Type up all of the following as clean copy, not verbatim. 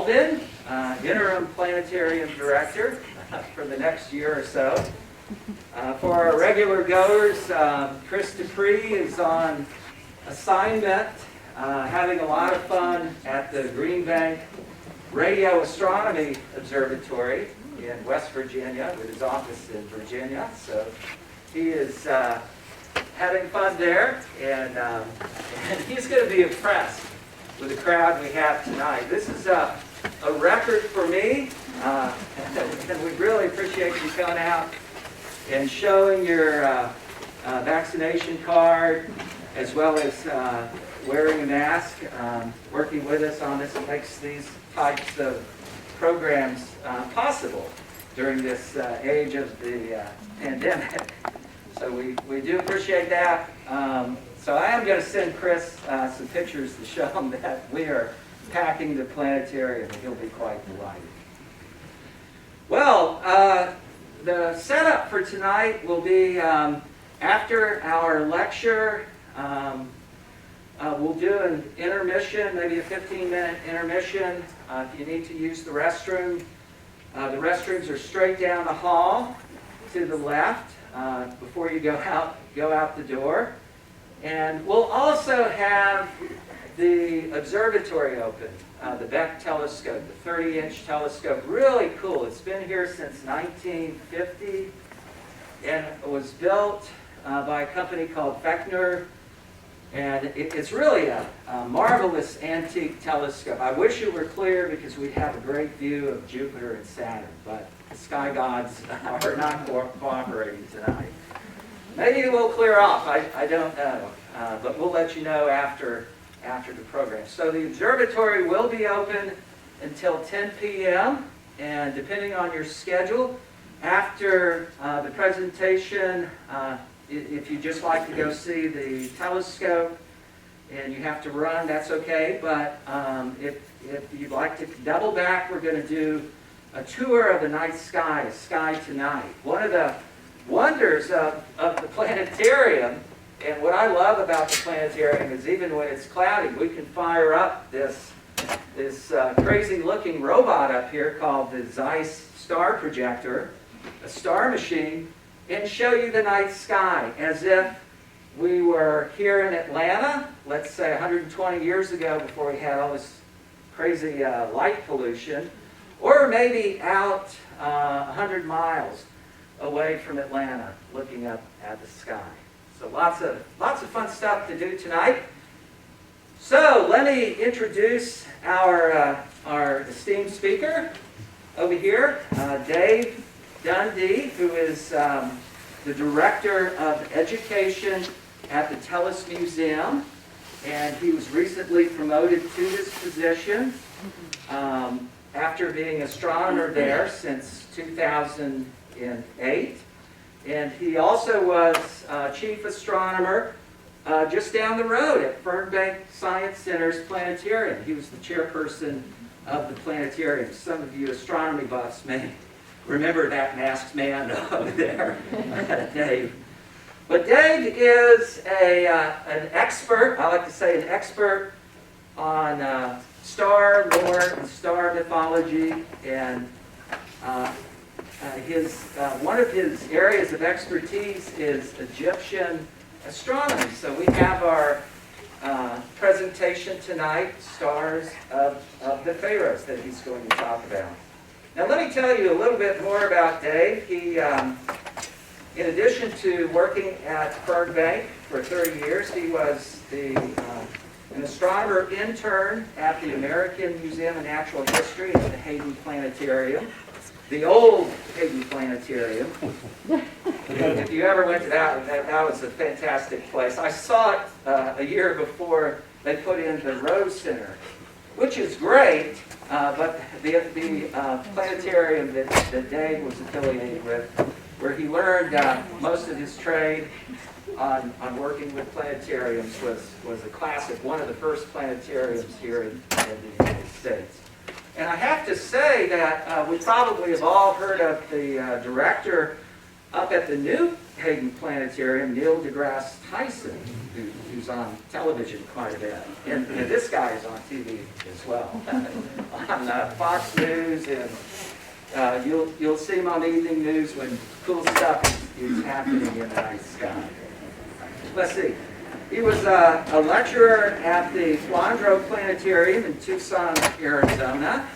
Alden, interim planetarium director for the next year or so. For our regular goers, Chris Dupree is on assignment, having a lot of fun at the Green Bank Radio Astronomy Observatory in West Virginia, with his office in Virginia. So he is having fun there, and he's going to be impressed with the crowd we have tonight. This is a record for me, and we really appreciate you coming out and showing your vaccination card, as well as wearing a mask, working with us on this. It makes these types of programs possible during this age of the pandemic. So we do appreciate that. So I am going to send Chris some pictures to show him that we are packing the planetarium, and he'll be quite delighted. Well, the setup for tonight will be after our lecture, we'll do an intermission, maybe a 15-minute intermission. If you need to use the restroom, the restrooms are straight down the hall to the left before you go out the door. And we'll also have the observatory open, the Beck telescope, the 30-inch telescope. Really cool. It's been here since 1950, and it was built by a company called Fechner. And it's really a marvelous antique telescope. I wish it were clear because we'd have a great view of Jupiter and Saturn, but the sky gods are not cooperating tonight. Maybe it will clear off, I don't know, but we'll let you know after the program. So the observatory will be open until 10 p.m., and depending on your schedule, after the presentation, if you just like to go see the telescope and you have to run, that's okay. But if you'd like to double back, we're going to do a tour of the night sky, a sky tonight. One of the wonders of the planetarium, and what I love about the planetarium, is even when it's cloudy, we can fire up this crazy-looking robot up here called the Zeiss star projector, a star machine, and show you the night sky as if we were here in Atlanta, let's say 120 years ago, before we had all this crazy light pollution, or maybe out 100 miles away from Atlanta, looking up at the sky. So lots of fun stuff to do tonight. So let me introduce our esteemed speaker over here, Dave Dundee, who is the Director of Education at the Tellus Museum, and he was recently promoted to this position after being astronomer there since 2008. And he also was chief astronomer just down the road at Fernbank Science Center's planetarium. He was the chairperson of the planetarium. Some of you astronomy buffs may remember that masked man over there, Dave. But Dave is an expert, I like to say an expert on star lore and star mythology, and one of his areas of expertise is Egyptian astronomy. So we have our presentation tonight, Stars of the Pharaohs, that he's going to talk about. Now let me tell you a little bit more about Dave. He, in addition to working at Fernbank for 30 years, he was an astronomer intern at the American Museum of Natural History at the Hayden Planetarium, the old Hayden Planetarium. If you ever went to that was a fantastic place. I saw it a year before they put in the Rose Center, which is great, but the planetarium that Dave was affiliated with, where he learned most of his trade on working with planetariums, was a classic, one of the first planetariums here in the United States. And I have to say that we probably have all heard of the director Up at the new Hayden Planetarium, Neil deGrasse Tyson, who's on television quite a bit. And this guy is on TV as well, on Fox News, and you'll see him on the evening news when cool stuff is happening in the night sky. Let's see. He was a lecturer at the Flandreau Planetarium in Tucson, Arizona,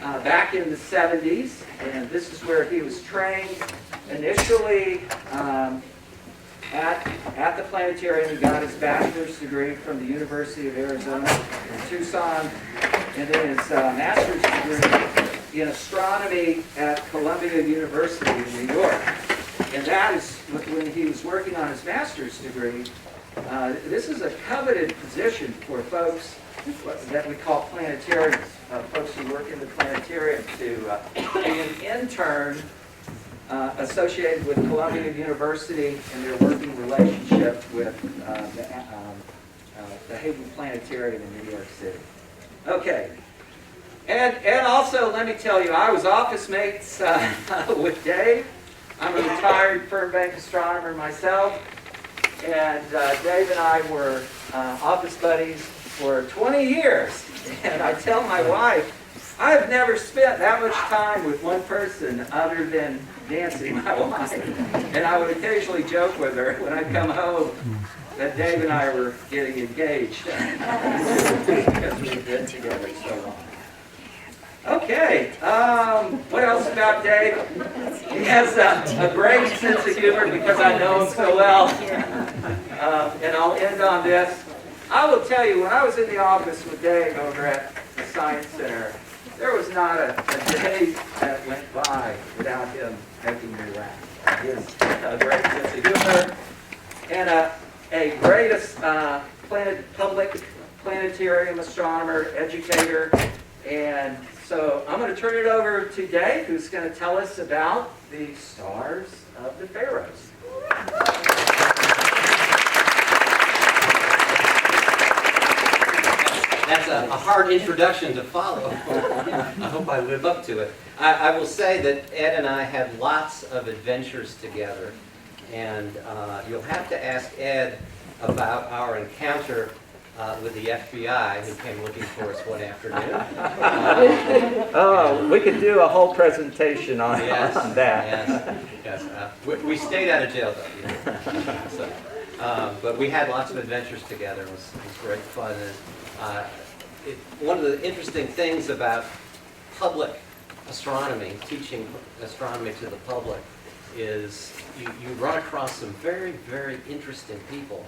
back in the 70s, and this is where he was trained. Initially, at the planetarium, he got his bachelor's degree from the University of Arizona in Tucson, and then his master's degree in astronomy at Columbia University in New York. And that is when he was working on his master's degree. This is a coveted position for folks that we call planetarians, folks who work in the planetarium, to be an intern associated with Columbia University and their working relationship with the Hayden Planetarium in New York City. Okay. And also, let me tell you, I was office mates with Dave. I'm a retired Fernbank astronomer myself. And Dave and I were office buddies for 20 years. And I tell my wife, I've never spent that much time with one person other than Nancy, my wife. And I would occasionally joke with her when I'd come home that Dave and I were getting engaged because we've been together so long. Okay, what else about Dave? He has a great sense of humor because I know him so well. And I'll end on this. I will tell you, when I was in the office with Dave over at the Science Center, there was not a day that went by without him making me laugh. He has a great sense of humor and a great public planetarium astronomer, educator. And so I'm going to turn it over to Dave, who's going to tell us about the stars of the Pharaohs. That's a hard introduction to follow. I hope I live up to it. I will say that Ed and I had lots of adventures together, and you'll have to ask Ed about our encounter with the FBI, who came looking for us one afternoon. Oh, we could do a whole presentation on, yes, on that. Yes. We stayed out of jail, though. You know. So, but we had lots of adventures together. It was great fun. And, one of the interesting things about public astronomy, teaching astronomy to the public, is you run across some very, very interesting people.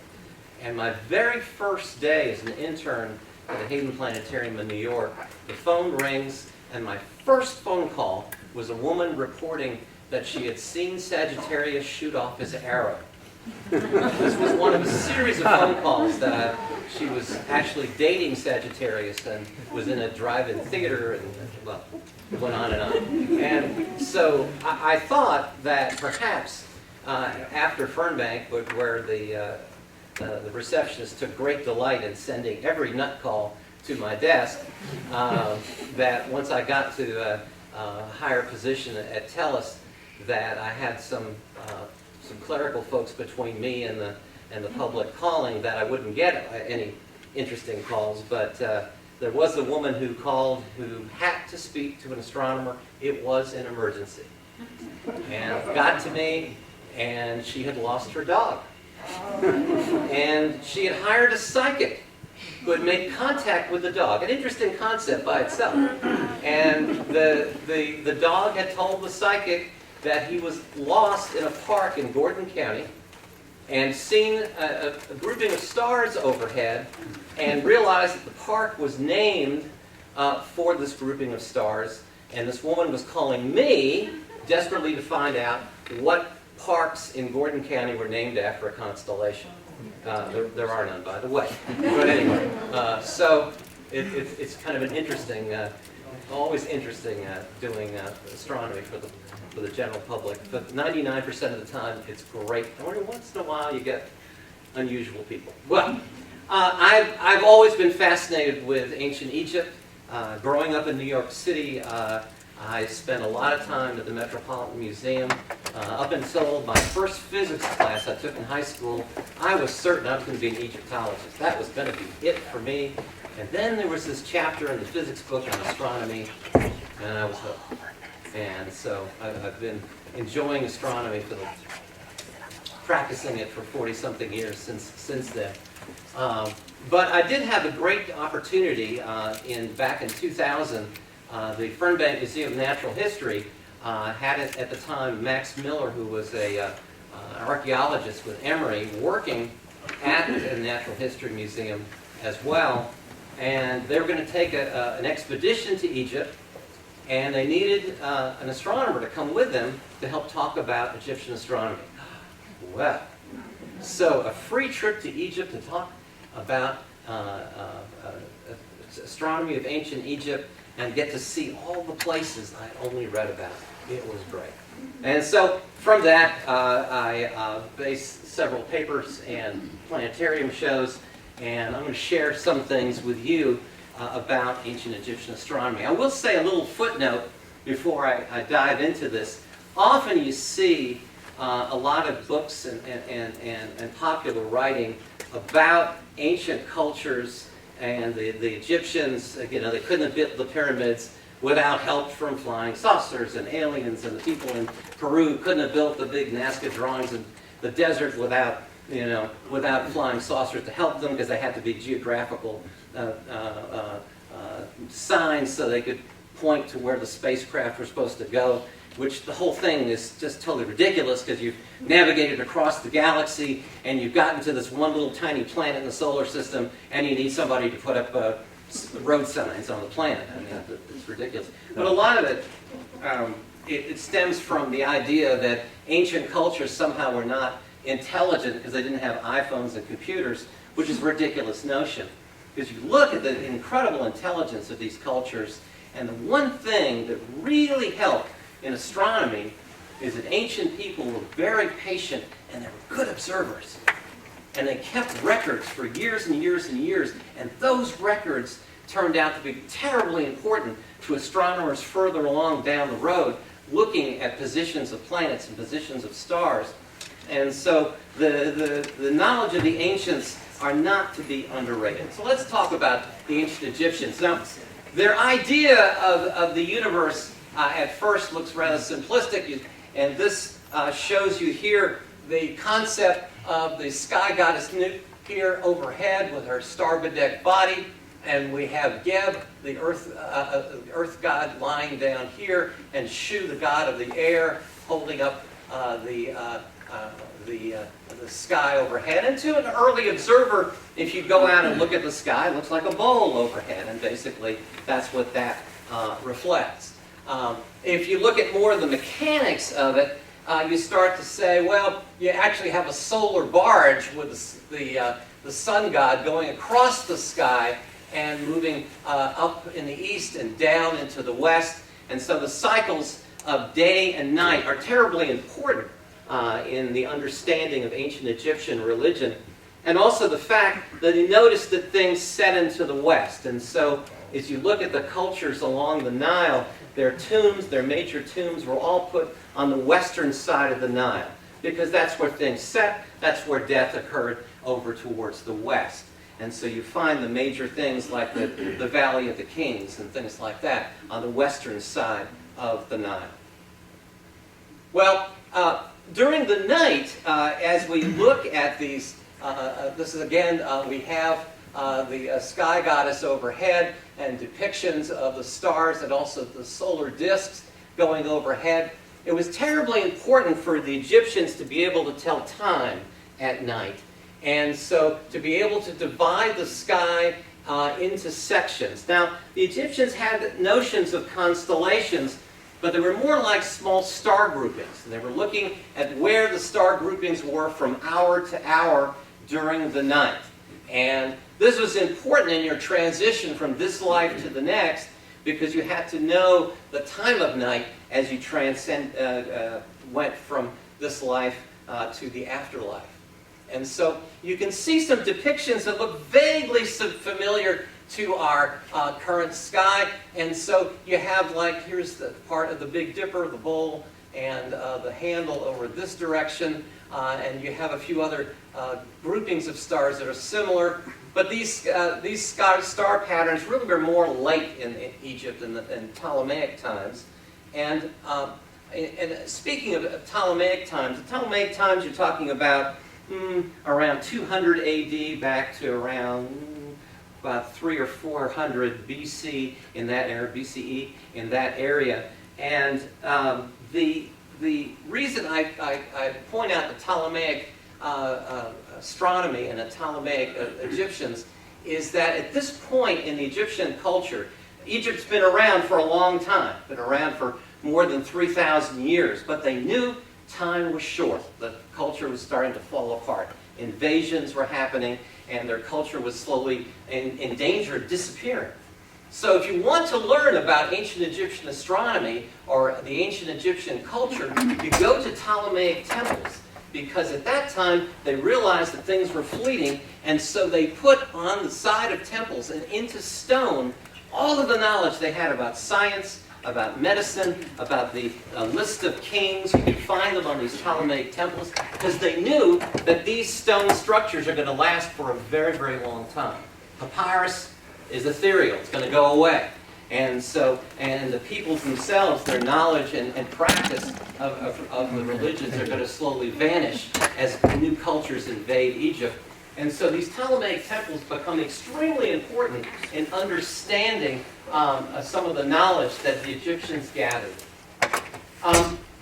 And my very first day as an intern at the Hayden Planetarium in New York, the phone rings, and my first phone call was a woman reporting that she had seen Sagittarius shoot off his arrow. This was one of a series of phone calls that she was actually dating Sagittarius and was in a drive-in theater, and well, went on and on. And so I thought that perhaps after Fernbank, where the receptionist took great delight in sending every nut call to my desk, that once I got to a higher position at Tellus, that I had some clerical folks between me and the public calling, that I wouldn't get any interesting calls. But there was a woman who called who had to speak to an astronomer. It was an emergency. And got to me, and she had lost her dog. And she had hired a psychic who had made contact with the dog. An interesting concept by itself. And the dog had told the psychic that he was lost in a park in Gordon County and seen a grouping of stars overhead and realized that the park was named for this grouping of stars. And this woman was calling me desperately to find out what parks in Gordon County were named after a constellation. There are none, by the way. But anyway, so it's kind of an interesting, always interesting doing astronomy for the general public. But 99% of the time, it's great. I wonder, once in a while, you get unusual people. Well, I've always been fascinated with ancient Egypt. Growing up in New York City, I spent a lot of time at the Metropolitan Museum Up until my first physics class I took in high school, I was certain I was going to be an Egyptologist. That was going to be it for me. And then there was this chapter in the physics book on astronomy, and I was hooked. And so I've been enjoying astronomy practicing it for 40-something years since then. But I did have a great opportunity back in 2000. The Fernbank Museum of Natural History had it at the time Max Miller, who was an archaeologist with Emory, working at the Natural History Museum as well. And they were going to take an expedition to Egypt, and they needed an astronomer to come with them to help talk about Egyptian astronomy. Well, so a free trip to Egypt to talk about astronomy of ancient Egypt and get to see all the places I only read about. It was great. And so from that, I based several papers and planetarium shows, and I'm going to share some things with you about ancient Egyptian astronomy. I will say a little footnote before I dive into this. Often you see a lot of books and popular writing about ancient cultures and the Egyptians. You know, they couldn't have built the pyramids without help from flying saucers and aliens, and the people in Peru couldn't have built the big Nazca drawings in the desert without flying saucers to help them, because they had to be geographical signs so they could point to where the spacecraft were supposed to go, which the whole thing is just totally ridiculous, because you've navigated across the galaxy and you've gotten to this one little tiny planet in the solar system, and you need somebody to put up road signs on the planet. I mean, it's ridiculous. But a lot of it, it stems from the idea that ancient cultures somehow were not intelligent because they didn't have iPhones and computers, which is a ridiculous notion. Because you look at the incredible intelligence of these cultures, and the one thing that really helped in astronomy is that ancient people were very patient and they were good observers. And they kept records for years and years and years, and those records turned out to be terribly important to astronomers further along down the road, looking at positions of planets and positions of stars. And so the knowledge of the ancients are not to be underrated. So let's talk about the ancient Egyptians. Now, their idea of the universe at first looks rather simplistic, and this shows you here the concept of the sky goddess Nut here overhead with her star-bedecked body, and we have Geb, the earth god, lying down here, and Shu, the god of the air, holding up the sky overhead. And to an early observer, if you go out and look at the sky, it looks like a bowl overhead, and basically that's what that reflects. If you look at more of the mechanics of it, you start to say, well, you actually have a solar barge with the sun god going across the sky and moving up in the east and down into the west. And so the cycles of day and night are terribly important in the understanding of ancient Egyptian religion. And also the fact that you notice that things set into the west. And so as you look at the cultures along the Nile, their tombs, their major tombs, were all put on the western side of the Nile, because that's where things set, that's where death occurred, over towards the west. And so you find the major things like the Valley of the Kings and things like that on the western side of the Nile. Well, during the night, as we look at these, this is again, we have the sky goddess overhead and depictions of the stars and also the solar disks going overhead. It was terribly important for the Egyptians to be able to tell time at night. And so to be able to divide the sky into sections. Now, the Egyptians had notions of constellations, but they were more like small star groupings. They were looking at where the star groupings were from hour to hour during the night. And this was important in your transition from this life to the next, because you had to know the time of night as you went from this life to the afterlife. And so you can see some depictions that look vaguely familiar to our current sky. And so you have, like, here's the part of the Big Dipper, the bowl, and the handle over this direction, and you have a few other groupings of stars that are similar. But these star patterns really were more late in Egypt in Ptolemaic times. And speaking of Ptolemaic times, you're talking about around 200 AD back to around about 300 or 400 BC in that era, BCE in that area. And the reason I point out the Ptolemaic astronomy and the Ptolemaic Egyptians is that at this point in the Egyptian culture, Egypt's been around for a long time, been around for more than 3,000 years, but they knew time was short. The culture was starting to fall apart. Invasions were happening, and their culture was slowly in danger of disappearing. So if you want to learn about ancient Egyptian astronomy or the ancient Egyptian culture, you go to Ptolemaic temples, because at that time they realized that things were fleeting, and so they put on the side of temples and into stone all of the knowledge they had about science, about medicine, about the list of kings. You could find them on these Ptolemaic temples, because they knew that these stone structures are going to last for a very, very long time. Papyrus is ethereal. It's going to go away. And the peoples themselves, their knowledge and practice of the religions are going to slowly vanish as new cultures invade Egypt. And so these Ptolemaic temples become extremely important in understanding some of the knowledge that the Egyptians gathered.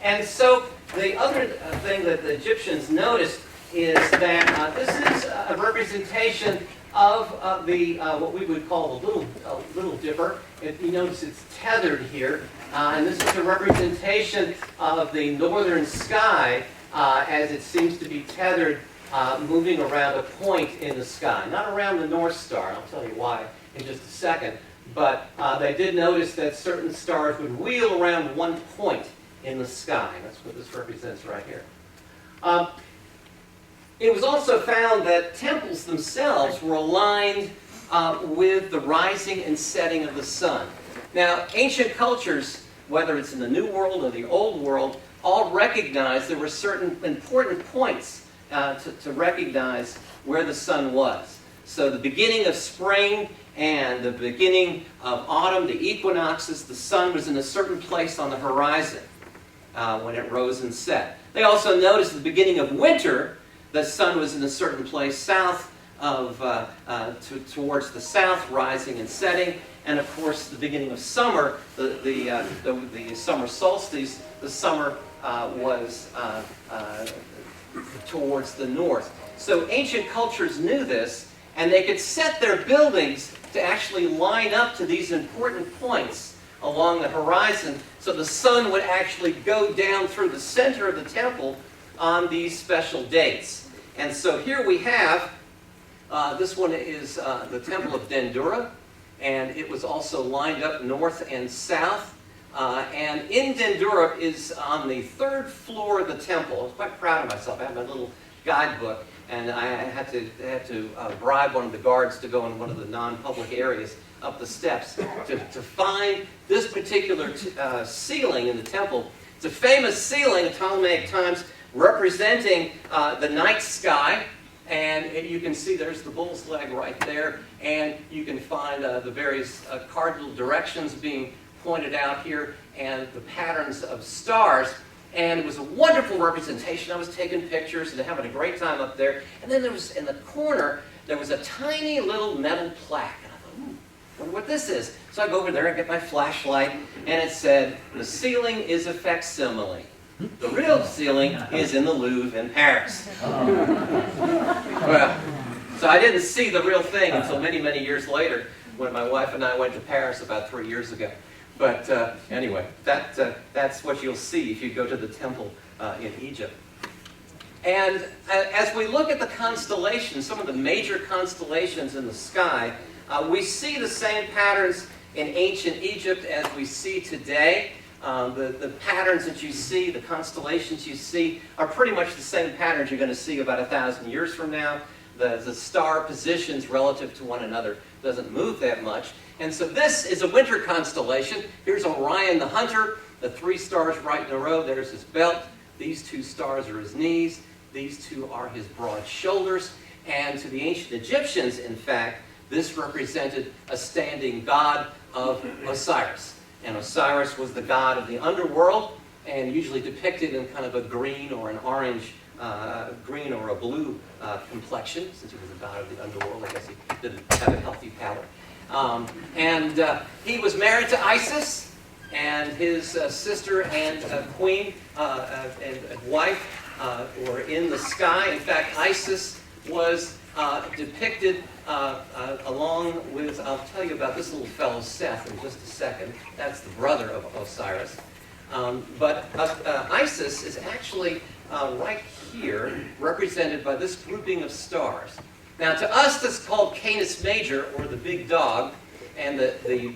And so the other thing that the Egyptians noticed is that this is a representation of what we would call the Little Dipper. You notice it's tethered here, and this is a representation of the northern sky as it seems to be tethered, moving around a point in the sky, not around the North Star. I'll tell you why in just a second. But they did notice that certain stars would wheel around one point in the sky. That's what this represents right here. It was also found that temples themselves were aligned with the rising and setting of the sun. Now, ancient cultures, whether it's in the New World or the Old World, all recognized there were certain important points to recognize where the sun was. So the beginning of spring and the beginning of autumn, the equinoxes, the sun was in a certain place on the horizon when it rose and set. They also noticed at the beginning of winter, the sun was in a certain place south of, towards the south, rising and setting. And of course, the beginning of summer, the summer solstice, the summer was towards the north. So ancient cultures knew this, and they could set their buildings to actually line up to these important points along the horizon, so the sun would actually go down through the center of the temple on these special dates. And so here we have, this one is the Temple of Dendura, and it was also lined up north and south. And in Dendura is on the third floor of the temple. I was quite proud of myself. I have my little guidebook, and I had to bribe one of the guards to go in one of the non-public areas up the steps to find this particular ceiling in the temple. It's a famous ceiling in Ptolemaic times representing the night sky, and you can see there's the bull's leg right there, and you can find the various cardinal directions being pointed out here and the patterns of stars. And it was a wonderful representation. I was taking pictures and having a great time up there. And then there was, in the corner, there was a tiny little metal plaque. And I thought, I wonder what this is. So I go over there and get my flashlight, and it said, "The ceiling is a facsimile. The real ceiling is in the Louvre in Paris." Well, so I didn't see the real thing until many, many years later when my wife and I went to Paris about 3 years ago. But anyway, that's what you'll see if you go to the temple in Egypt. And as we look at the constellations, some of the major constellations in the sky, we see the same patterns in ancient Egypt as we see today. The patterns that you see, the constellations you see, are pretty much the same patterns you're going to see about 1,000 years from now. The star positions relative to one another doesn't move that much. And so this is a winter constellation. Here's Orion the Hunter, the 3 stars right in a row. There's his belt. These 2 stars are his knees. These 2 are his broad shoulders. And to the ancient Egyptians, in fact, this represented a standing god of Osiris. And Osiris was the god of the underworld, and usually depicted in kind of a green or an orange, green or a blue complexion, since he was the god of the underworld. I guess he didn't have a healthy palate. He was married to Isis, and his sister and queen and wife were in the sky. In fact, Isis was depicted along with, I'll tell you about this little fellow Seth in just a second. That's the brother of Osiris. But Isis is actually right here, represented by this grouping of stars. Now, to us, that's called Canis Major, or the big dog, and the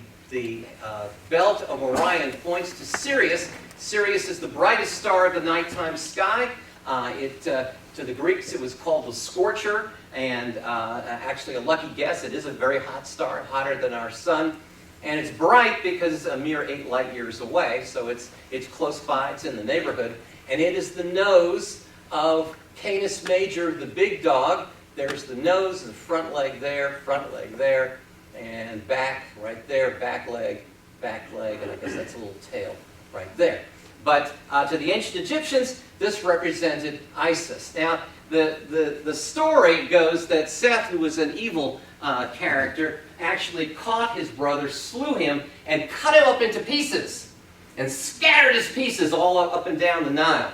belt of Orion points to Sirius. Sirius is the brightest star of the nighttime sky. To the Greeks, it was called the Scorcher, and actually a lucky guess, it is a very hot star, hotter than our sun. And it's bright because it's a mere 8 light years away, so it's close by, it's in the neighborhood. And it is the nose of Canis Major, the big dog. There's the nose, the front leg there, and back right there, back leg, and I guess that's a little tail right there. But to the ancient Egyptians, this represented Isis. Now, the story goes that Seth, who was an evil character, actually caught his brother, slew him, and cut him up into pieces, and scattered his pieces all up and down the Nile.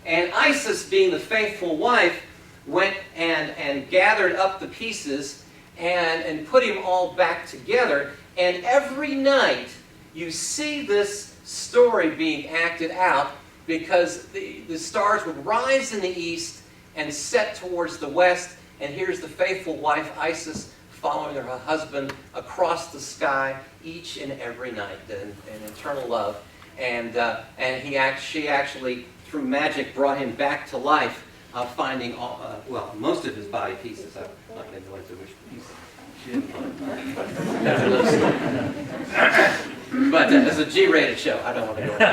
And Isis, being the faithful wife, went and gathered up the pieces and put him all back together. And every night you see this story being acted out, because the stars would rise in the east and set towards the west, and here's the faithful wife Isis following her husband across the sky each and every night in eternal love. And she actually, through magic, brought him back to life, finding most of his body pieces. I'm not going to go into which piece she didn't find. That's another story. But it's a G-rated show. I don't want to go into it.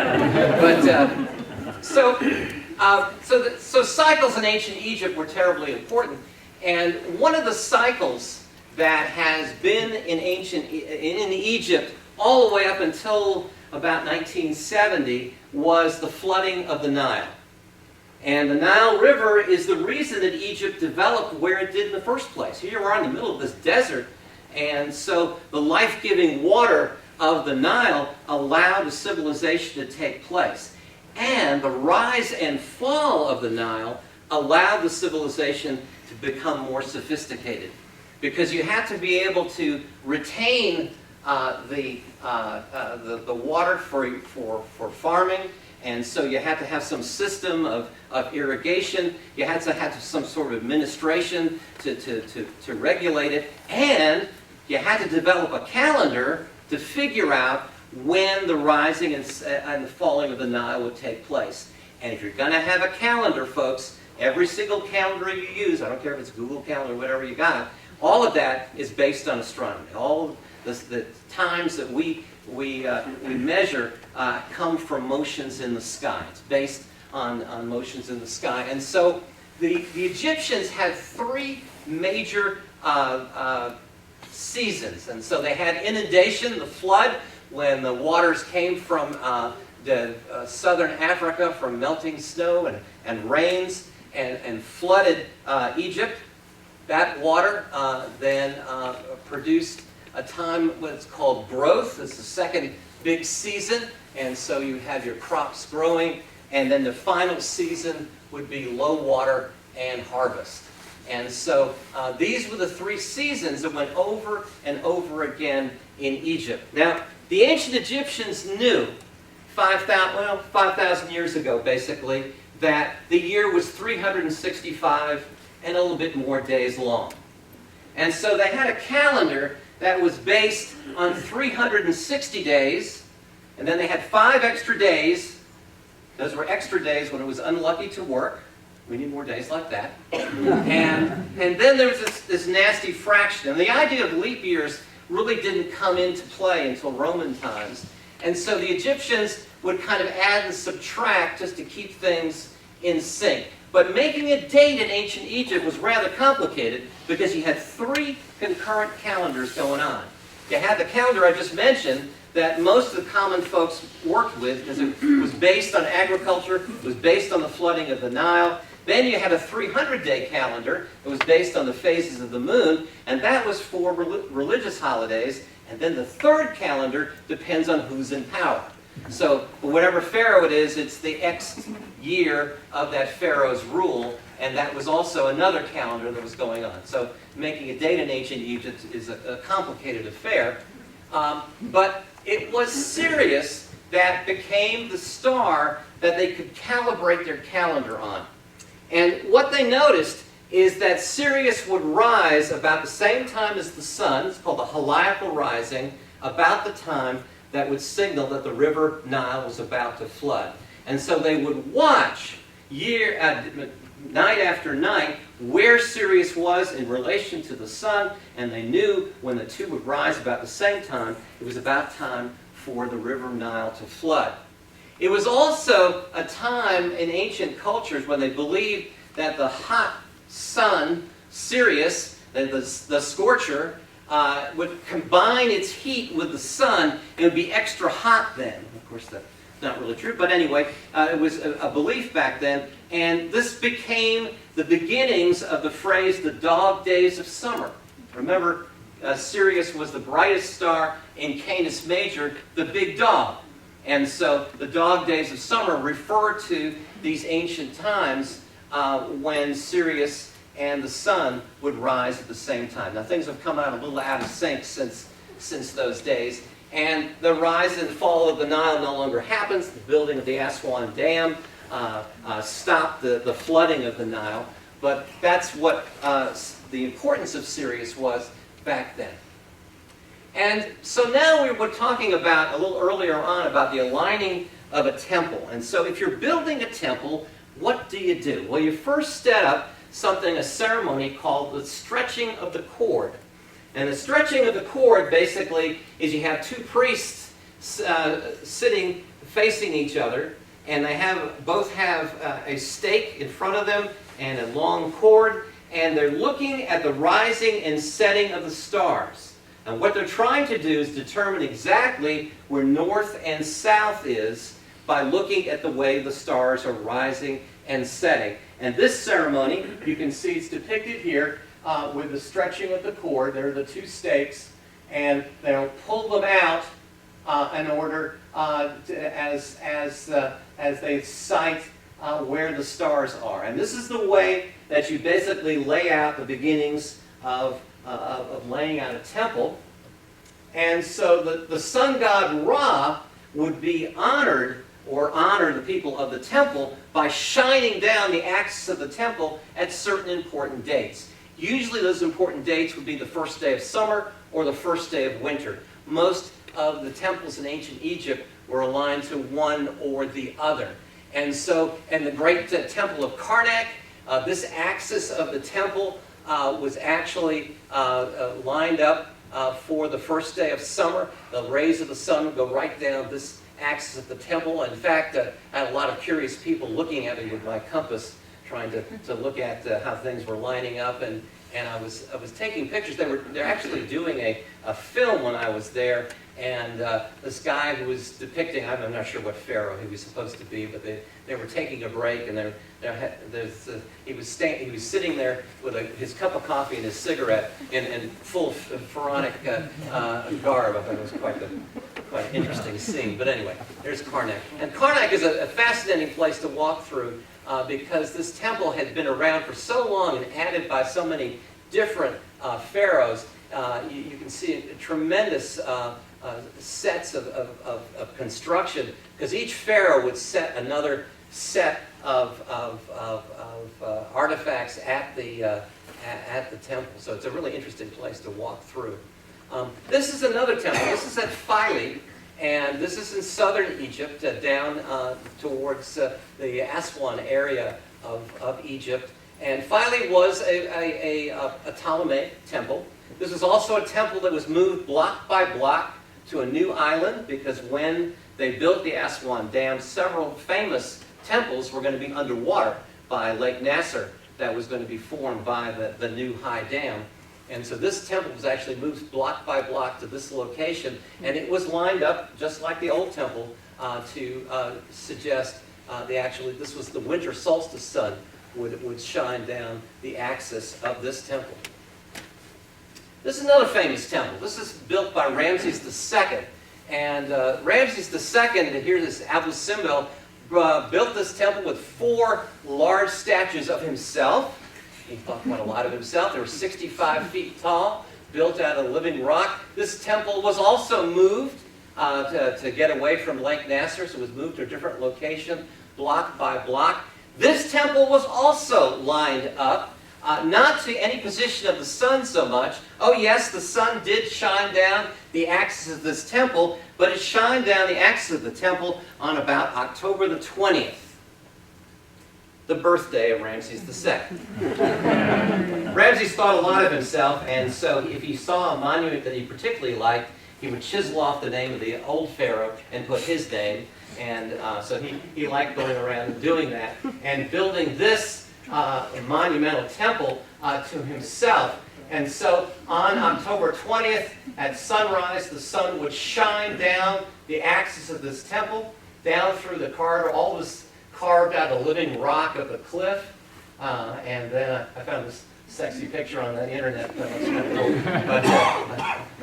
But so cycles in ancient Egypt were terribly important, and one of the cycles that has been in Egypt all the way up until about 1970 was the flooding of the Nile. And the Nile River is the reason that Egypt developed where it did in the first place. Here you are in the middle of this desert, and so the life-giving water of the Nile allowed a civilization to take place. And the rise and fall of the Nile allowed the civilization to become more sophisticated, because you had to be able to retain the water for farming, and so you had to have some system of irrigation. You had to have some sort of administration to regulate it, and you had to develop a calendar to figure out when the rising and the falling of the Nile would take place. And if you're going to have a calendar, folks, every single calendar you use, I don't care if it's Google Calendar or whatever you got, all of that is based on astronomy. All the times that we measure come from motions in the sky. It's based on motions in the sky. And so the Egyptians had 3 major seasons. And so they had inundation, the flood, when the waters came from southern Africa, from melting snow and rains, and flooded Egypt. That water then produced a time what's called growth. It's the second big season, and so you have your crops growing, and then the final season would be low water and harvest. And so these were the 3 seasons that went over and over again in Egypt. Now, the ancient Egyptians knew 5,000 years ago, basically, that the year was 365 and a little bit more days long. And so they had a calendar that was based on 360 days, and then they had 5 extra days. Those were extra days when it was unlucky to work. We need more days like that. And then there was this nasty fraction. And the idea of leap years really didn't come into play until Roman times. And so the Egyptians would kind of add and subtract just to keep things in sync. But making a date in ancient Egypt was rather complicated because you had 3 concurrent calendars going on. You had the calendar I just mentioned that most of the common folks worked with because it was based on agriculture, it was based on the flooding of the Nile. Then you had a 300-day calendar that was based on the phases of the moon, and that was for religious holidays. And then the 3rd calendar depends on who's in power. So whatever pharaoh it is, it's the X year of that pharaoh's rule, and that was also another calendar that was going on. So making a date in ancient Egypt is a complicated affair. But it was Sirius that became the star that they could calibrate their calendar on. And what they noticed is that Sirius would rise about the same time as the sun. It's called the heliacal rising, about the time that would signal that the river Nile was about to flood. And so they would watch night after night where Sirius was in relation to the sun, and they knew when the two would rise about the same time, it was about time for the river Nile to flood. It was also a time in ancient cultures when they believed that the hot sun, Sirius, the scorcher, would combine its heat with the sun. It would be extra hot then. Of course, that's not really true, but anyway, it was a belief back then. And this became the beginnings of the phrase, the dog days of summer. Remember, Sirius was the brightest star in Canis Major, the big dog. And so the dog days of summer refer to these ancient times when Sirius and the sun would rise at the same time. Now things have come out a little out of sync since those days. And the rise and fall of the Nile no longer happens. The building of the Aswan Dam stopped the flooding of the Nile. But that's what the importance of Sirius was back then. And so now we were talking about, a little earlier on, about the aligning of a temple. And so if you're building a temple, what do you do? Well, you first set up a ceremony called the stretching of the cord. And the stretching of the cord basically is you have 2 priests sitting facing each other, and they both have a stake in front of them and a long cord, and they're looking at the rising and setting of the stars. And what they're trying to do is determine exactly where north and south is by looking at the way the stars are rising and setting. And this ceremony, you can see it's depicted here with the stretching of the cord. There are the 2 stakes, and they'll pull them out in order as they sight where the stars are. And this is the way that you basically lay out the beginnings of laying out a temple. And so the sun god Ra would be honored, or honor the people of the temple, by shining down the axis of the temple at certain important dates. Usually those important dates would be the first day of summer or the first day of winter. Most of the temples in ancient Egypt were aligned to one or the other. And so, in the great temple of Karnak, this axis of the temple was actually lined up for the first day of summer. The rays of the sun would go right down this axis of the temple. In fact, I had a lot of curious people looking at me with my compass, trying to look at how things were lining up, and I was taking pictures. They're actually doing a film when I was there, and this guy who was depicting, I'm not sure what pharaoh he was supposed to be, but they were taking a break, and he was sitting there with his cup of coffee and his cigarette in full pharaonic garb. I thought it was quite an interesting scene. But anyway, there's Karnak. And Karnak is a fascinating place to walk through because this temple had been around for so long and added by so many different pharaohs. You can see tremendous sets of construction, because each pharaoh would set another set of artifacts at the temple. So it's a really interesting place to walk through. This is another temple. This is at Philae, and this is in southern Egypt, down towards the Aswan area of Egypt. And Philae was a Ptolemaic temple. This was also a temple that was moved block by block to a new island, because when they built the Aswan Dam, several famous temples were going to be underwater by Lake Nasser that was going to be formed by the new high dam. And so this temple was actually moved block by block to this location, and it was lined up just like the old temple to suggest this was the winter solstice sun would shine down the axis of this temple. This is another famous temple. This is built by Ramses II. And Ramses II, here's this Abu Simbel, built this temple with 4 large statues of himself. He thought quite a lot of himself. They were 65 feet tall, built out of living rock. This temple was also moved to get away from Lake Nasser, so it was moved to a different location, block by block. This temple was also lined up, not to any position of the sun so much. Oh yes, the sun did shine down the axis of this temple, but it shined down the axis of the temple on about October the 20th, the birthday of Ramses II. Ramses thought a lot of himself, and so if he saw a monument that he particularly liked, he would chisel off the name of the old pharaoh and put his name. And so he liked going around and doing that, and building this monumental temple to himself. And so on October 20th, at sunrise, the sun would shine down the axis of this temple, down through the corridor. All was carved out of living rock of the cliff. And then I found this sexy picture on the internet. But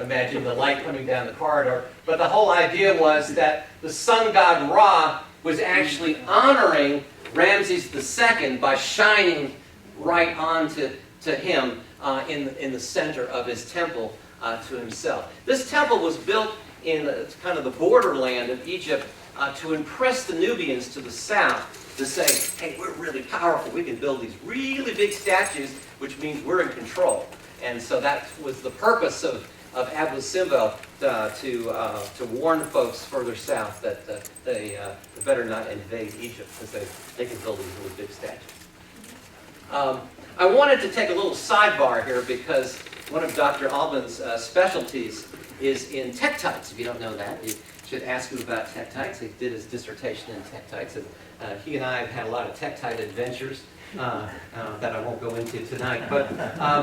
imagine the light coming down the corridor. But the whole idea was that the sun god Ra was actually honoring Ramses II by shining right on to him in the center of his temple to himself. This temple was built in kind of the borderland of Egypt to impress the Nubians to the south, to say, hey, we're really powerful. We can build these really big statues, which means we're in control. And so that was the purpose of Abu Simbel to warn folks further south that they better not invade Egypt, because they can build these really big statues. I wanted to take a little sidebar here, because one of Dr. Alban's specialties is in Techtites. If you don't know that, you should ask him about Techtites. He did his dissertation in Techtites, and he and I have had a lot of Techtite adventures that I won't go into tonight. But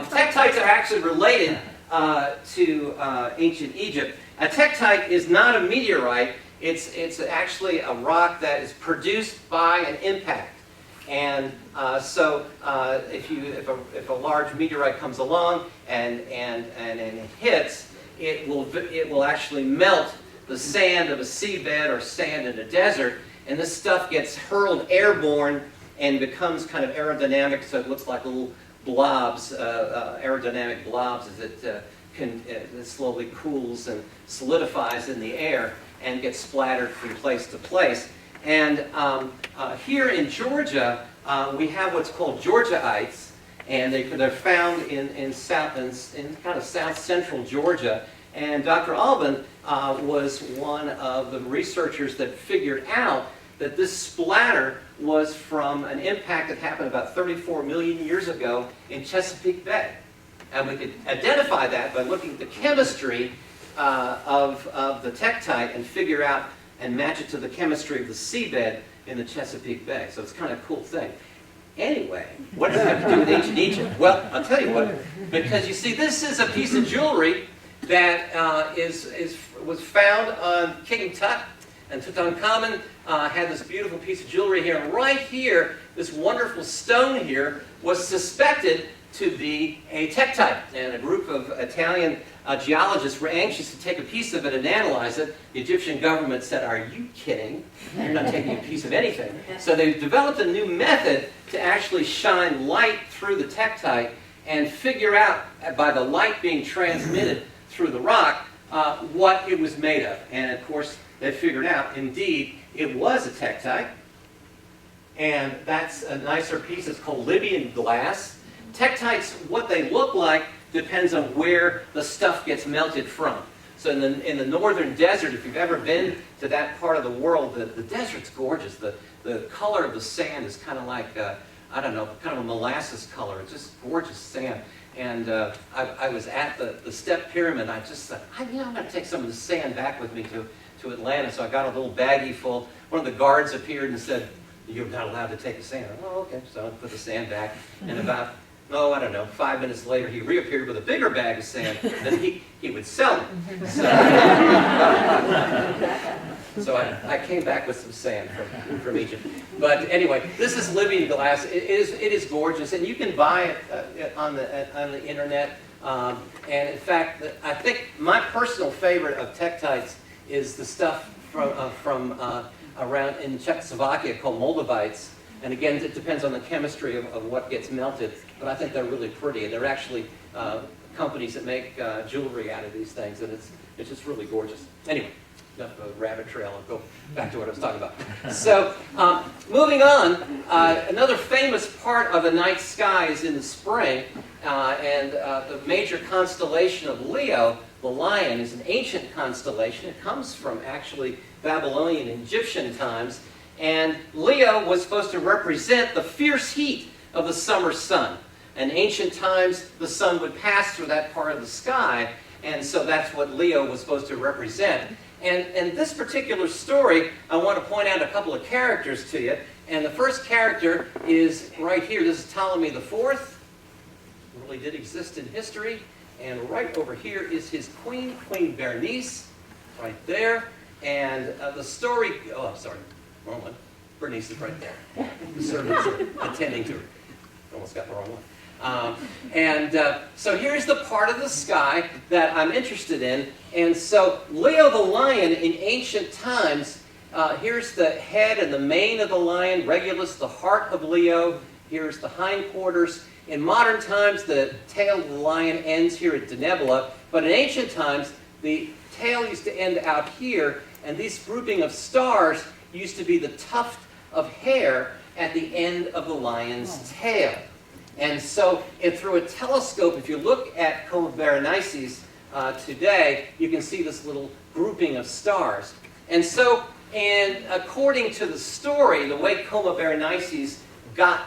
Techtites are actually related to ancient Egypt. A Techtite is not a meteorite. It's actually a rock that is produced by an impact. And so if a large meteorite comes along and it hits, it will actually melt the sand of a seabed or sand in a desert, and this stuff gets hurled airborne and becomes kind of aerodynamic, so it looks like little blobs, aerodynamic blobs, as it slowly cools and solidifies in the air and gets splattered from place to place. And here in Georgia, we have what's called Georgiaites, and they're found in kind of south-central Georgia. And Dr. Alban was one of the researchers that figured out that this splatter was from an impact that happened about 34 million years ago in Chesapeake Bay. And we could identify that by looking at the chemistry of the Techtite and figure out and match it to the chemistry of the seabed in the Chesapeake Bay. So it's kind of a cool thing. Anyway, what does it have to do with ancient Egypt? Well, I'll tell you what. Because you see, this is a piece of jewelry that was found on King Tut. And Tutankhamen had this beautiful piece of jewelry here. And right here, this wonderful stone here was suspected to be a Techtite. And a group of Italian geologists were anxious to take a piece of it and analyze it. The Egyptian government said, "Are you kidding? You're not taking a piece of anything." So they developed a new method to actually shine light through the Techtite and figure out, by the light being transmitted through the rock, what it was made of. And of course, they figured out, indeed, it was a Techtite. And that's a nicer piece. It's called Libyan glass. Tektites, what they look like, depends on where the stuff gets melted from. So in the northern desert, if you've ever been to that part of the world, the desert's gorgeous. The color of the sand is kind of like, I don't know, kind of a molasses color. It's just gorgeous sand. And I was at the step pyramid. I just thought, I'm going to take some of the sand back with me to Atlanta. So I got a little baggie full. One of the guards appeared and said, "You're not allowed to take the sand." Oh, okay. So I put the sand back. And about, I don't know, 5 minutes later, he reappeared with a bigger bag of sand. Then he would sell it. So I came back with some sand from Egypt. But anyway, this is living glass. It is gorgeous, and you can buy it on the internet. And in fact, I think my personal favorite of Techtites is the stuff from around in Czechoslovakia called Moldavites. And again, it depends on the chemistry of what gets melted. But I think they're really pretty. And they're actually companies that make jewelry out of these things, and it's just really gorgeous. Anyway. Enough of a rabbit trail. I'll go back to what I was talking about. So, moving on, another famous part of the night sky is in the spring, and the major constellation of Leo, the lion, is an ancient constellation. It comes from actually Babylonian and Egyptian times, and Leo was supposed to represent the fierce heat of the summer sun. In ancient times, the sun would pass through that part of the sky, and so that's what Leo was supposed to represent. And this particular story, I want to point out a couple of characters to you. And the first character is right here. This is Ptolemy IV. Really did exist in history. And right over here is his queen, Queen Berenice, right there. And the story, oh, sorry, wrong one. Berenice is right there. The servants are attending to her. Almost got the wrong one. So here's the part of the sky that I'm interested in. And so Leo the lion in ancient times, here's the head and the mane of the lion, Regulus, the heart of Leo. Here's the hindquarters. In modern times, the tail of the lion ends here at Denebola. But in ancient times, the tail used to end out here. And this grouping of stars used to be the tuft of hair at the end of the lion's tail. And so, through a telescope, if you look at Coma Berenices today, you can see this little grouping of stars. And so, according to the story, the way Coma Berenices got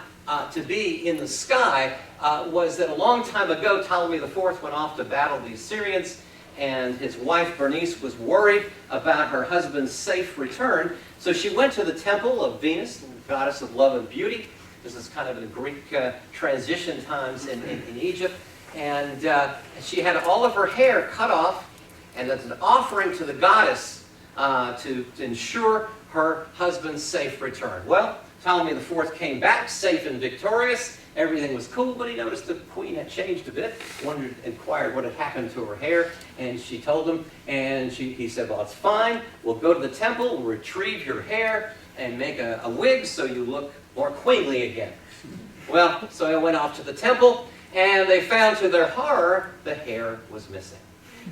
to be in the sky was that a long time ago, Ptolemy IV went off to battle the Assyrians, and his wife Bernice was worried about her husband's safe return. So she went to the temple of Venus, the goddess of love and beauty. This is kind of in the Greek transition times in Egypt. And she had all of her hair cut off, and as an offering to the goddess to ensure her husband's safe return. Well, Ptolemy IV came back safe and victorious. Everything was cool, but he noticed the queen had changed a bit. Inquired what had happened to her hair, and she told him, and he said, well, it's fine. We'll go to the temple, we'll retrieve your hair, and make a wig so you look more queenly again. Well, so I went off to the temple, and they found to their horror, the hair was missing.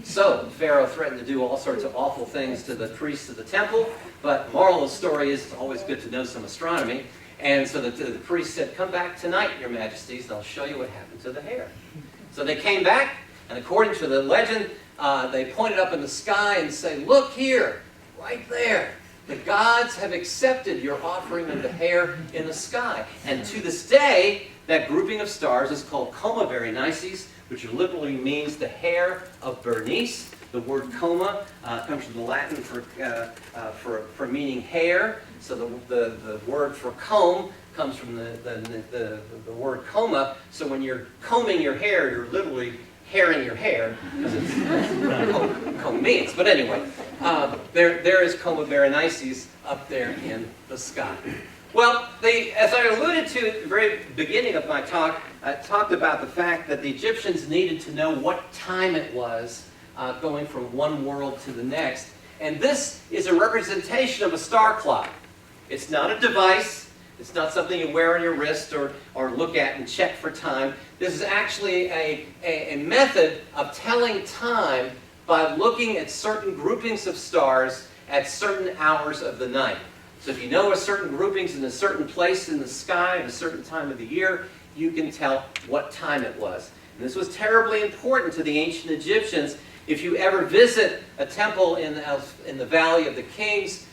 So Pharaoh threatened to do all sorts of awful things to the priests of the temple, but moral of the story is it's always good to know some astronomy. And so the priest said, come back tonight, your majesties, and I'll show you what happened to the hair. So they came back, and according to the legend, they pointed up in the sky and said, look here, right there. The gods have accepted your offering of the hair in the sky. And to this day, that grouping of stars is called Coma Berenices, which literally means the hair of Bernice. The word coma comes from the Latin for meaning hair. So the word for comb comes from the word coma. So when you're combing your hair, you're literally hairing your hair, because it's comb means. But anyway, there is Coma Berenices up there in the sky. Well, as I alluded to at the very beginning of my talk, I talked about the fact that the Egyptians needed to know what time it was going from one world to the next. And this is a representation of a star clock. It's not a device. It's not something you wear on your wrist or look at and check for time. This is actually a method of telling time by looking at certain groupings of stars at certain hours of the night. So if you know a certain groupings in a certain place in the sky at a certain time of the year, you can tell what time it was. And this was terribly important to the ancient Egyptians. If you ever visit a temple in the Valley of the Kings,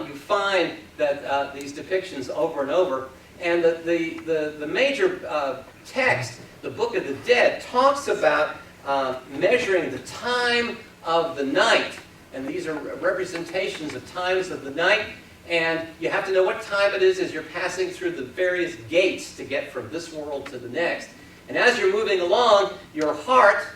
you find that these depictions over and over. And the major text, the Book of the Dead, talks about measuring the time of the night. And these are representations of times of the night. And you have to know what time it is as you're passing through the various gates to get from this world to the next. And as you're moving along, your heart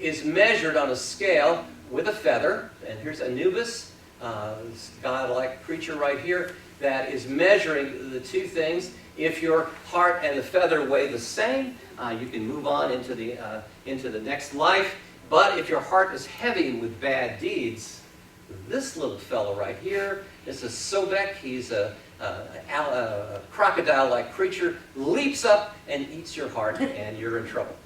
is measured on a scale with a feather. And here's Anubis, this godlike creature right here, that is measuring the two things. If your heart and the feather weigh the same, you can move on into the next life. But if your heart is heavy with bad deeds, this little fellow right here, this is Sobek. He's a crocodile-like creature, leaps up and eats your heart, and you're in trouble.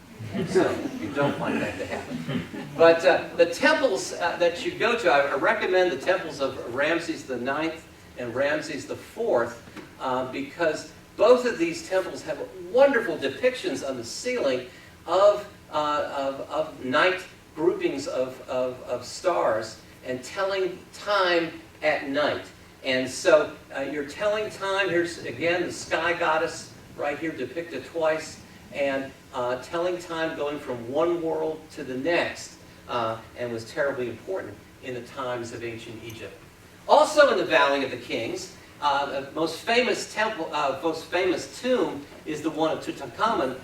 So you don't want that to happen. But the temples that you go to, I recommend the temples of Ramses IX and Ramses IV because both of these temples have wonderful depictions on the ceiling of night groupings of stars and telling time at night. And so you're telling time. Here's, again, the sky goddess right here depicted twice. And telling time going from one world to the next and was terribly important in the times of ancient Egypt. Also in the Valley of the Kings, the most famous tomb is the one of Tutankhamen.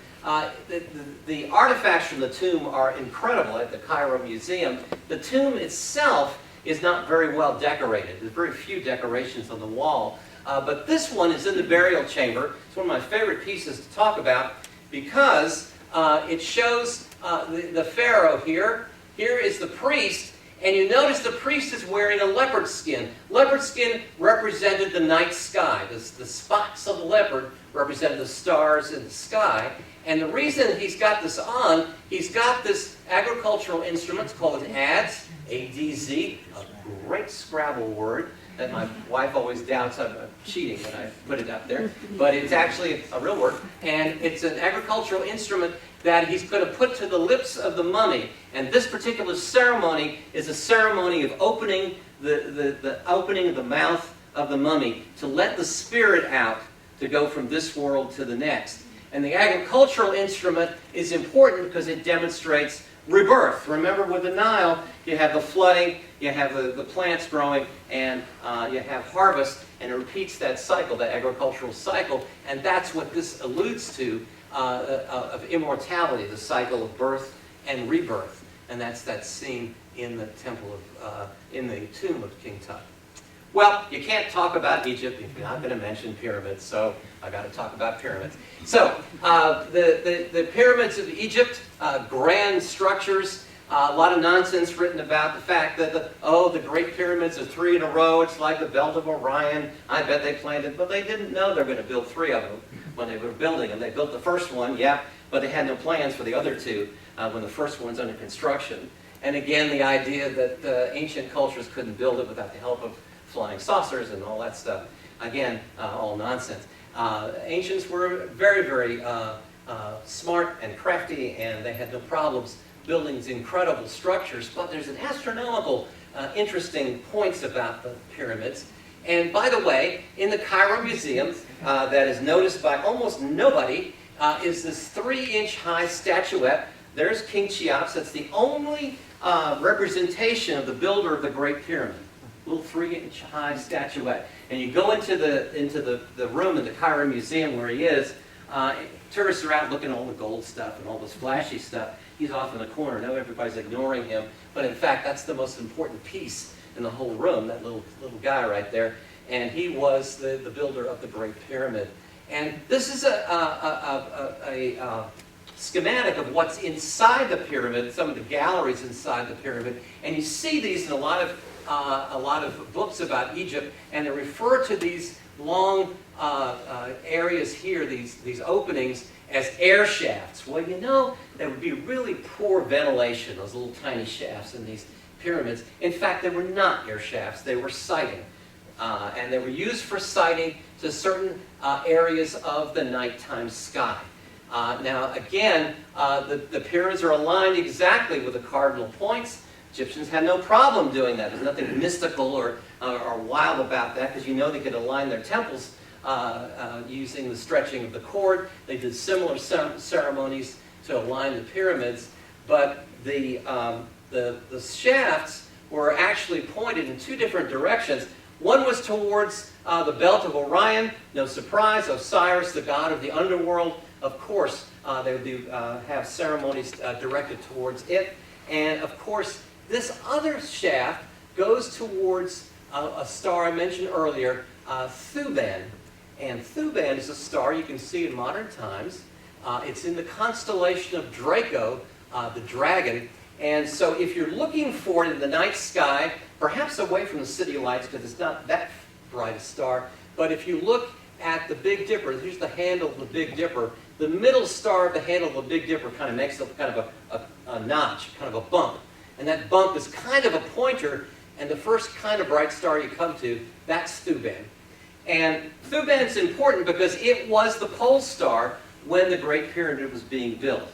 The artifacts from the tomb are incredible at the Cairo Museum. The tomb itself is not very well decorated. There's very few decorations on the wall. But this one is in the burial chamber. It's one of my favorite pieces to talk about because it shows the pharaoh here. Here is the priest. And you notice the priest is wearing a leopard skin. Leopard skin represented the night sky. The spots of the leopard represented the stars in the sky. And the reason he's got this on, he's got this agricultural instrument. It's called an adze, A-D-Z, a great Scrabble word that my wife always doubts I'm cheating when I put it up there. But it's actually a real word. And it's an agricultural instrument that he's going to put to the lips of the mummy. And this particular ceremony is a ceremony of opening the opening of the mouth of the mummy to let the spirit out to go from this world to the next. And the agricultural instrument is important because it demonstrates rebirth. Remember, with the Nile, you have the flooding, you have the plants growing, and you have harvest, and it repeats that cycle, that agricultural cycle, and that's what this alludes to of immortality, the cycle of birth and rebirth. And that's that scene in the temple of, in the tomb of King Tut. Well, you can't talk about Egypt if you're not going to mention pyramids, so I've got to talk about pyramids. So, the pyramids of Egypt, grand structures, a lot of nonsense written about the fact that the Great Pyramids are 3 in a row, it's like the belt of Orion. I bet they planned it, but they didn't know they were going to build 3 of them when they were building them. They built the first one, yeah, but they had no plans for the other 2 when the first one's under construction. And again, the idea that ancient cultures couldn't build it without the help of flying saucers and all that stuff. Again, all nonsense. Ancients were very, very smart and crafty, and they had no problems building these incredible structures. But there's an astronomical interesting points about the pyramids. And by the way, in the Cairo Museum, that is noticed by almost nobody, is this 3-inch high statuette. There's King Cheops. That's the only representation of the builder of the Great Pyramid. Little 3-inch high statuette. And you go into the room in the Cairo Museum where he is. Tourists are out looking at all the gold stuff and all this flashy stuff. He's off in the corner. Now everybody's ignoring him. But in fact, that's the most important piece in the whole room, that little guy right there. And he was the builder of the Great Pyramid. And this is a schematic of what's inside the pyramid, some of the galleries inside the pyramid. And you see these in a lot of books about Egypt, and they refer to these long areas here, these openings, as air shafts. Well, you know, there would be really poor ventilation, those little tiny shafts in these pyramids. In fact, they were not air shafts, they were sighting. And they were used for sighting to certain areas of the nighttime sky. Now, again, the pyramids are aligned exactly with the cardinal points. Egyptians had no problem doing that. There's nothing mystical or wild about that, because you know they could align their temples using the stretching of the cord. They did similar ceremonies to align the pyramids, but the shafts were actually pointed in two different directions. One was towards the belt of Orion. No surprise, Osiris, the god of the underworld. Of course, they would have ceremonies directed towards it. And of course, this other shaft goes towards a star I mentioned earlier, Thuban. And Thuban is a star you can see in modern times. It's in the constellation of Draco, the dragon. And so if you're looking for it in the night sky, perhaps away from the city lights because it's not that bright a star, but if you look at the Big Dipper, here's the handle of the Big Dipper, the middle star of the handle of the Big Dipper kind of makes kind of a notch, kind of a bump. And that bump is kind of a pointer, and the first kind of bright star you come to, that's Thuban. And Thuban's important because it was the pole star when the Great Pyramid was being built.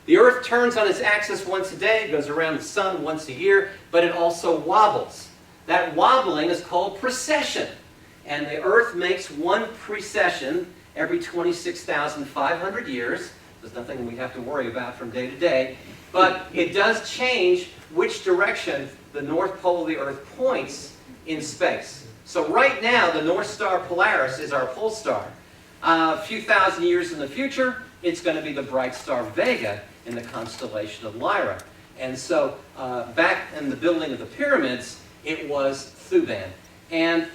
The Earth turns on its axis once a day, goes around the sun once a year, but it also wobbles. That wobbling is called precession. And the Earth makes one precession every 26,500 years. There's nothing we have to worry about from day to day. But it does change which direction the North Pole of the Earth points in space. So right now, the North Star Polaris is our pole star. A few thousand years in the future, it's going to be the bright star Vega in the constellation of Lyra. And so back in the building of the pyramids, it was Thuban. And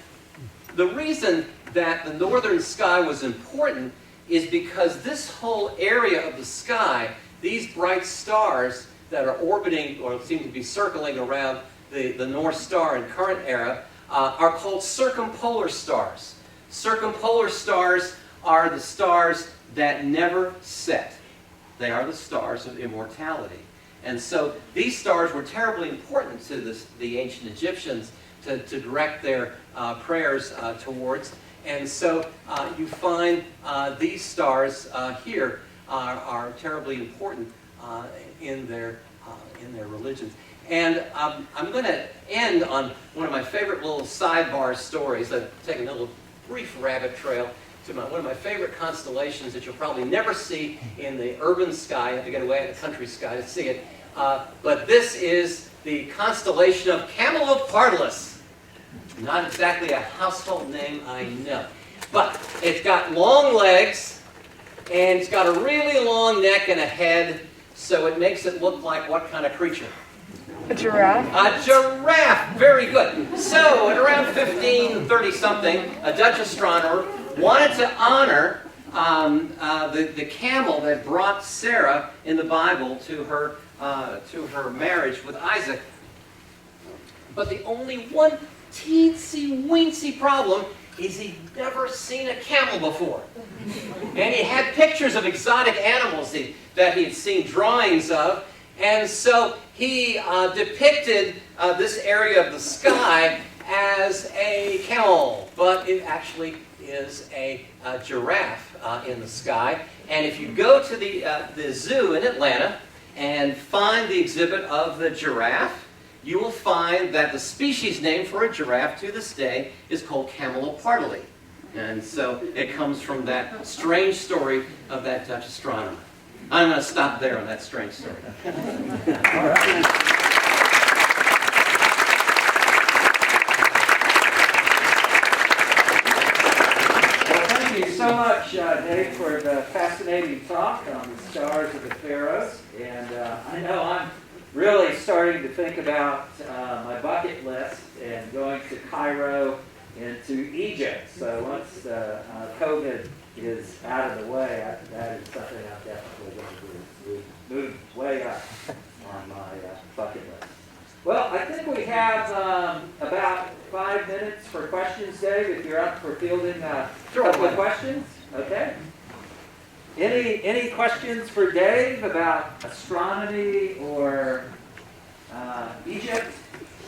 the reason that the northern sky was important is because this whole area of the sky, these bright stars that are orbiting or seem to be circling around the North Star in current era, are called circumpolar stars. Circumpolar stars are the stars that never set. They are the stars of immortality. And so these stars were terribly important to the ancient Egyptians to direct their prayers towards. And so you find these stars here are terribly important in their religions. And I'm going to end on one of my favorite little sidebar stories. I've taken a little brief rabbit trail to one of my favorite constellations that you'll probably never see in the urban sky. You have to get away in the country sky to see it. But this is the constellation of Camelopardalis. Not exactly a household name, I know. But it's got long legs, and it's got a really long neck and a head, so it makes it look like what kind of creature? A giraffe? A giraffe! Very good. So, at around 1530-something, a Dutch astronomer wanted to honor the camel that brought Sarah in the Bible to her marriage with Isaac. But the only one teensy-weensy problem is he'd never seen a camel before. And he had pictures of exotic animals that he had seen drawings of. And so he depicted this area of the sky as a camel, but it actually is a giraffe in the sky. And if you go to the zoo in Atlanta and find the exhibit of the giraffe, you will find that the species name for a giraffe to this day is called Camelopardalis. And so it comes from that strange story of that Dutch astronomer. I'm going to stop there on that strange story. All right. Thank you so much, Dave, for the fascinating talk on the stars of the Pharaohs. And I know I'm really starting to think about my bucket list and going to Cairo and to Egypt. So once COVID is out of the way, that is something I'm definitely going to do. Move way up on my bucket list. Well, I think we have about 5 minutes for questions, Dave, if you're up for fielding a couple of questions. Okay. Any questions for Dave about astronomy or Egypt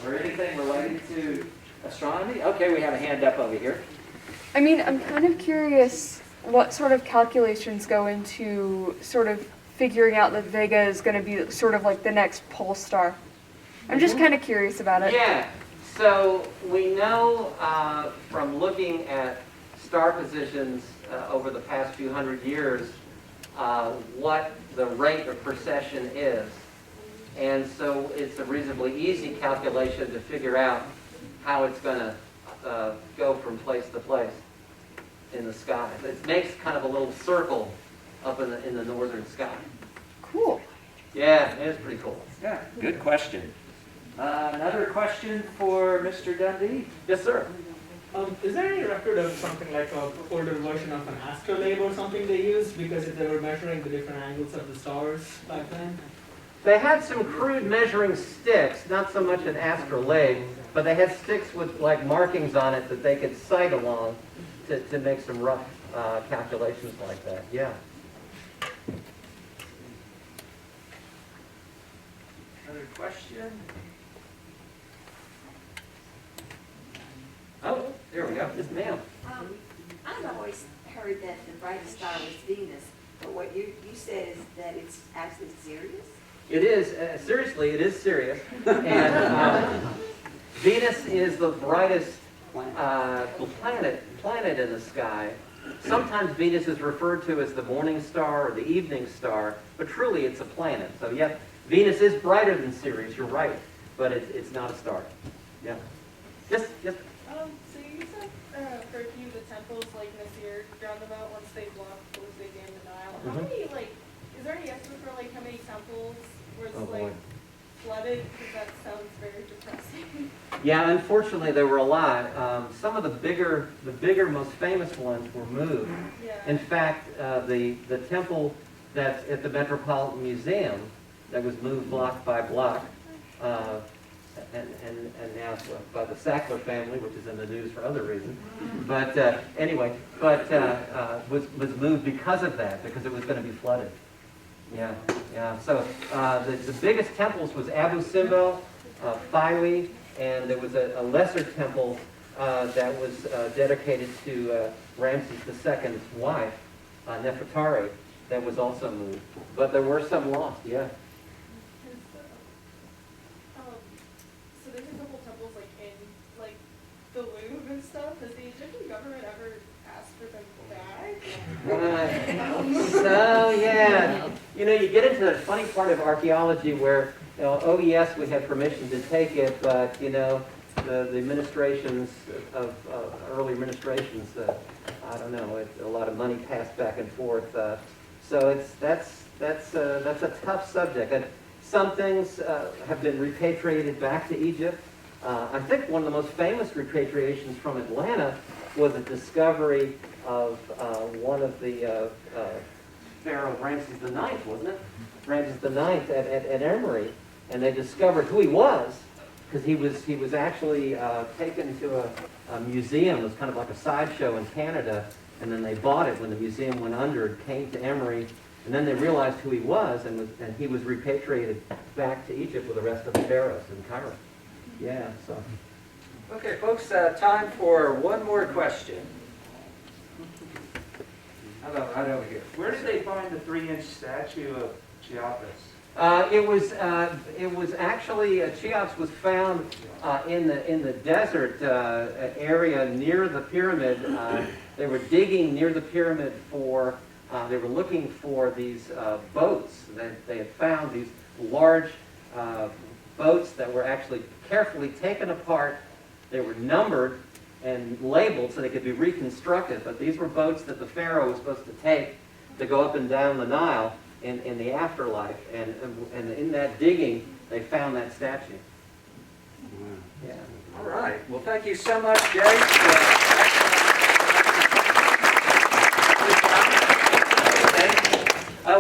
or anything related to astronomy? Okay, we have a hand up over here. I mean, I'm kind of curious what sort of calculations go into sort of figuring out that Vega is going to be sort of like the next pole star. I'm just kind of curious about it. Yeah, so we know from looking at star positions over the past few hundred years what the rate of precession is. And so it's a reasonably easy calculation to figure out how it's going to go from place to place in the sky. It makes kind of a little circle up in the northern sky. Cool. Yeah, it is pretty cool. Yeah, good question. Another question for Mr. Dundee? Yes, sir. Is there any record of something like a older version of an astrolabe or something they used because they were measuring the different angles of the stars back then? They had some crude measuring sticks, not so much an astrolabe, but they had sticks with like markings on it that they could sight along to make some rough calculations like that. Yeah. Another question? Oh, there we go. Yes, ma'am. I've always heard that the brightest star was Venus, but what you said is that it's actually serious? It is, seriously, it is serious. And Venus is the brightest planet in the sky. Sometimes Venus is referred to as the morning star or the evening star, but truly it's a planet. So yeah, Venus is brighter than Sirius, you're right, but it's not a star. Yeah. Yes, yes. So you said for a few of the temples, like Nasir, roundabout, once they blocked, was they dammed the Nile. How many, like, is there any estimate for, like, how many temples was, like, flooded? Because that sounds very depressing. Yeah, unfortunately there were a lot. Some of the bigger, most famous ones were moved. Yeah. In fact, the temple that's at the Metropolitan Museum that was moved block by block, and now by the Sackler family, which is in the news for other reasons. But anyway, was moved because of that, because it was going to be flooded. Yeah, yeah. So the biggest temples was Abu Simbel, Philae, and there was a lesser temple that was dedicated to Ramses II's wife, Nefertari, that was also moved. But there were some lost, yeah. So there's a couple temples, like, in, like, the Louvre and stuff. Has the Egyptian government ever asked for them back? So yeah, you know, you get into the funny part of archaeology where, you know, oh yes, we have permission to take it, but you know, the administrations of early administrations, I don't know, a lot of money passed back and forth. So that's a tough subject. And some things have been repatriated back to Egypt. I think one of the most famous repatriations from Atlanta was a discovery of one of the Pharaoh Ramses IX, wasn't it? Ramses IX at Emory, and they discovered who he was because he was actually taken to a museum. It was kind of like a sideshow in Canada, and then they bought it when the museum went under. It came to Emory, and then they realized who he was, and he was repatriated back to Egypt with the rest of the pharaohs in Cairo. Yeah. So. Okay, folks, time for one more question. How about right over here? Where did they find the 3-inch statue of Cheops? It was actually Cheops was found in the desert area near the pyramid. They were digging near the pyramid for. They were looking for these boats. They had found these large boats that were actually carefully taken apart. They were numbered and labeled so they could be reconstructed. But these were boats that the pharaoh was supposed to take to go up and down the Nile in the afterlife. And in that digging, they found that statue. Yeah. All right. Well, thank you so much, Jay.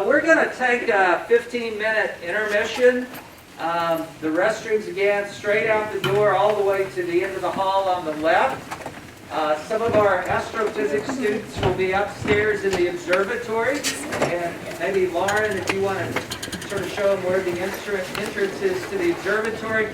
We're going to take a 15-minute intermission. The restrooms, again, straight out the door all the way to the end of the hall on the left. Some of our astrophysics students will be upstairs in the observatory. And maybe Lauren, if you want to sort of show them where the entrance is to the observatory.